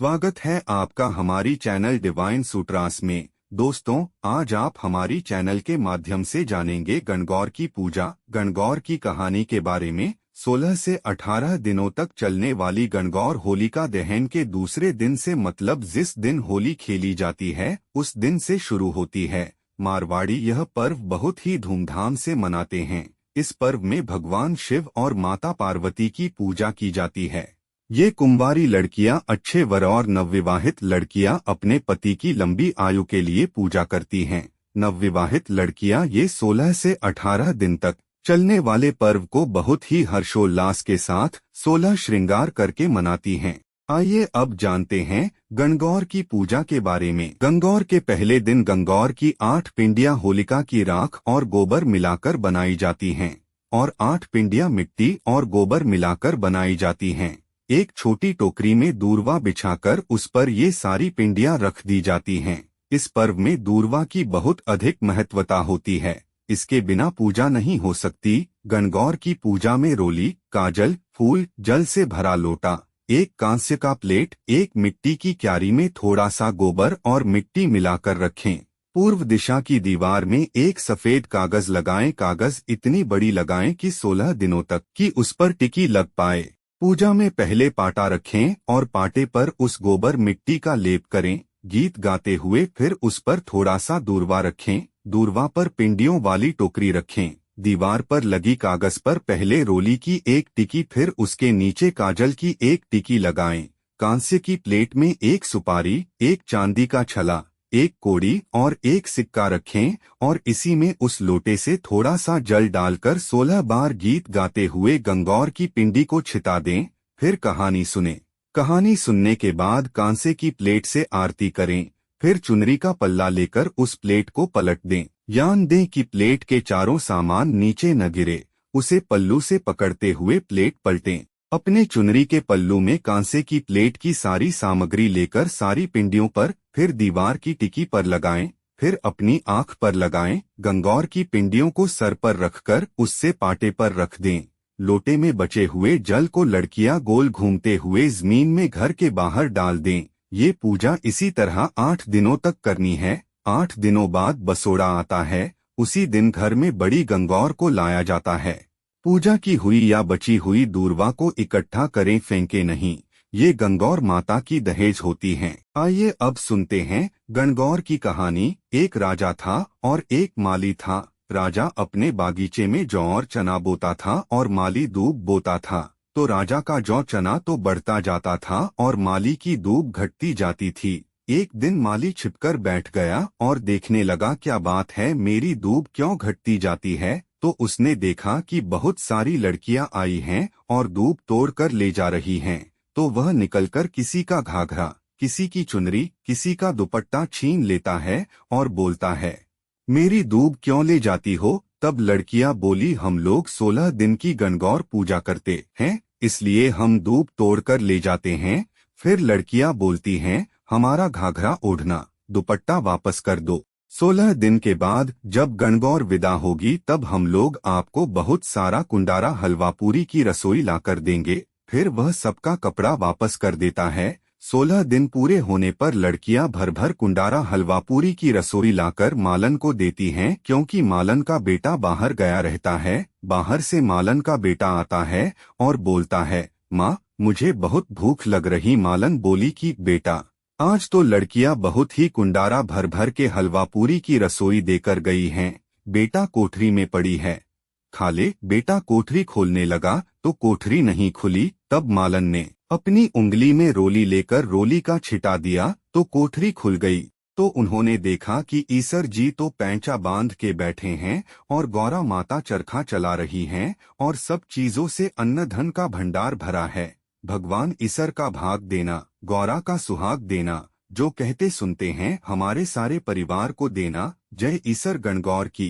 स्वागत है आपका हमारी चैनल डिवाइन सूट्रास में। दोस्तों, आज आप हमारी चैनल के माध्यम से जानेंगे गणगौर की पूजा, गणगौर की कहानी के बारे में। 16 से 18 दिनों तक चलने वाली गणगौर होलिका दहन के दूसरे दिन से मतलब जिस दिन होली खेली जाती है उस दिन से शुरू होती है। मारवाड़ी यह पर्व बहुत ही धूमधाम से मनाते हैं। इस पर्व में भगवान शिव और माता पार्वती की पूजा की जाती है। ये कुंवारी लड़कियां, अच्छे वर और नवविवाहित लड़कियां अपने पति की लंबी आयु के लिए पूजा करती हैं। नवविवाहित लड़कियां ये 16 से 18 दिन तक चलने वाले पर्व को बहुत ही हर्षोल्लास के साथ 16 श्रृंगार करके मनाती हैं। आइए अब जानते हैं गणगौर की पूजा के बारे में। गणगौर के पहले दिन गणगौर की 8 पिंडियां होलिका की राख और गोबर मिलाकर बनाई जाती हैं और 8 पिंडियां मिट्टी और गोबर मिलाकर बनाई जाती हैं। एक छोटी टोकरी में दूर्वा बिछाकर उस पर ये सारी पिंडियां रख दी जाती हैं। इस पर्व में दूर्वा की बहुत अधिक महत्वता होती है। इसके बिना पूजा नहीं हो सकती। गणगौर की पूजा में रोली, काजल, फूल, जल से भरा लोटा, एक कांस्य का प्लेट, एक मिट्टी की क्यारी में थोड़ा सा गोबर और मिट्टी मिलाकर रखें। पूर्व दिशा की दीवार में एक सफेद कागज लगाएं। कागज इतनी बड़ी लगाएं कि 16 दिनों तक की उस पर टिकी लग पाए। पूजा में पहले पाटा रखें और पाटे पर उस गोबर मिट्टी का लेप करें। गीत गाते हुए फिर उस पर थोड़ा सा दूर्वा रखें। दूर्वा पर पिंडियों वाली टोकरी रखें। दीवार पर लगी कागज पर पहले रोली की एक टिकी, फिर उसके नीचे काजल की एक टिकी लगाएं। कांस्य की प्लेट में एक सुपारी, एक चांदी का छला, एक कोड़ी और एक सिक्का रखें और इसी में उस लोटे से थोड़ा सा जल डालकर 16 बार गीत गाते हुए गणगौर की पिंडी को छिता दें। फिर कहानी सुने। कहानी सुनने के बाद कांसे की प्लेट से आरती करें। फिर चुनरी का पल्ला लेकर उस प्लेट को पलट दें। ध्यान दें कि प्लेट के चारों सामान नीचे न गिरे। उसे पल्लू से पकड़ते हुए प्लेट पलटें। अपने चुनरी के पल्लू में कांसे की प्लेट की सारी सामग्री लेकर सारी पिंडियों पर, फिर दीवार की टिकी पर लगाएं। फिर अपनी आंख पर लगाएं। गणगौर की पिंडियों को सर पर रखकर उससे पाटे पर रख दें। लोटे में बचे हुए जल को लड़कियां गोल घूमते हुए जमीन में घर के बाहर डाल दें। ये पूजा इसी तरह 8 दिनों तक करनी है। 8 दिनों बाद बसोड़ा आता है। उसी दिन घर में बड़ी गणगौर को लाया जाता है। पूजा की हुई या बची हुई दूर्वा को इकट्ठा करें, फेंके नहीं। ये गणगौर माता की दहेज होती हैं। आइए अब सुनते हैं गणगौर की कहानी। एक राजा था और एक माली था। राजा अपने बागीचे में जौ और चना बोता था और माली दूब बोता था। तो राजा का जौ चना तो बढ़ता जाता था और माली की दूब घटती जाती थी। एक दिन माली छिपकर बैठ गया और देखने लगा, क्या बात है, मेरी दूब क्यों घटती जाती है। तो उसने देखा कि बहुत सारी लड़कियां आई हैं और दूब तोड़कर ले जा रही हैं। तो वह निकलकर किसी का घाघरा, किसी की चुनरी, किसी का दुपट्टा छीन लेता है और बोलता है, मेरी दूब क्यों ले जाती हो। तब लड़कियां बोली, हम लोग 16 दिन की गणगौर पूजा करते हैं, इसलिए हम दूब तोड़कर ले जाते हैं। फिर लड़कियां बोलती हैं, हमारा घाघरा ओढ़ना, दुपट्टा वापस कर दो। 16 दिन के बाद जब गणगौर विदा होगी तब हम लोग आपको बहुत सारा कुंडारा हलवा पूरी की रसोई लाकर देंगे। फिर वह सबका कपड़ा वापस कर देता है। 16 दिन पूरे होने पर लड़कियां भर भर कुंडारा हलवा पूरी की रसोई लाकर मालन को देती हैं, क्योंकि मालन का बेटा बाहर गया रहता है। बाहर से मालन का बेटा आता है और बोलता है, माँ, मुझे बहुत भूख लग रही। मालन बोली कि बेटा, आज तो लड़कियां बहुत ही कुंडारा भर भर के हलवा पूरी की रसोई देकर गई हैं। बेटा कोठरी में पड़ी है, खा ले। बेटा कोठरी खोलने लगा तो कोठरी नहीं खुली। तब मालन ने अपनी उंगली में रोली लेकर रोली का छिटा दिया तो कोठरी खुल गई। तो उन्होंने देखा कि ईसर जी तो पैंचा बांध के बैठे हैं और गौरा माता चरखा चला रही हैं और सब चीजों से अन्न धन का भंडार भरा है। भगवान ईसर का भाग देना, गौरा का सुहाग देना, जो कहते सुनते हैं हमारे सारे परिवार को देना। जय ईसर गणगौर की।